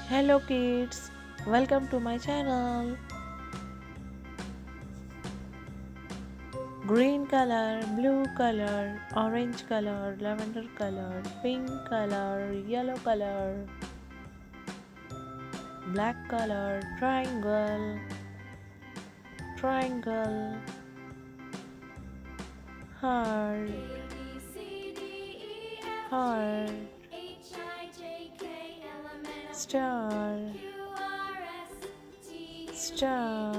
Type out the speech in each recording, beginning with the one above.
Hello kids, welcome to my channel. Green color, blue color, orange color, lavender color, pink color, yellow color, black color, triangle, triangle, heart, heart, star, star,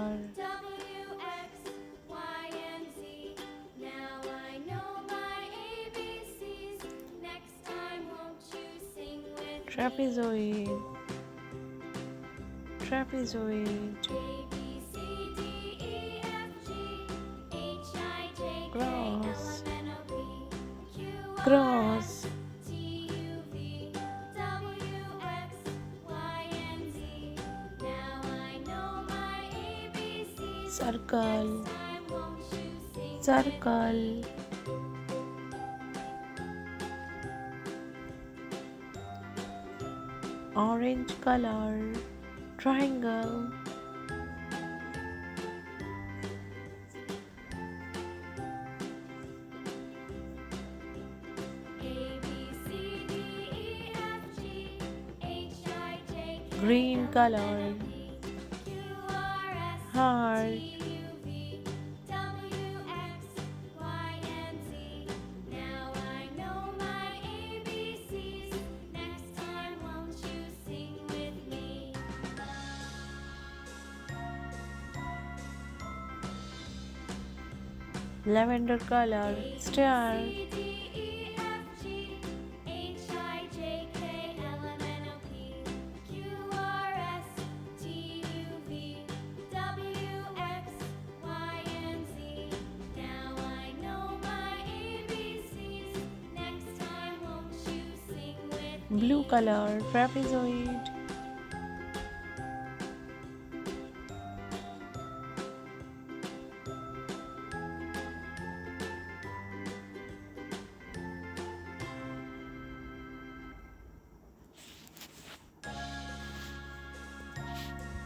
trapezoid, trapezoid, cross, cross, circle, circle, orange color, triangle, green color, heart, lavender color, star, blue color, trapezoid,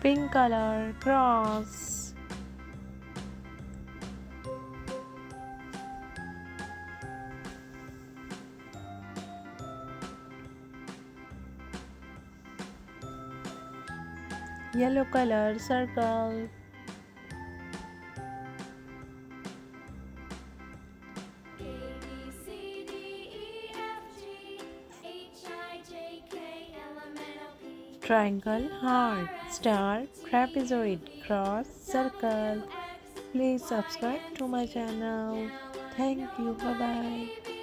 pink color, cross, yellow color, circle, triangle, heart, star, trapezoid, cross, circle. Please subscribe to my channel. Thank you. Bye bye.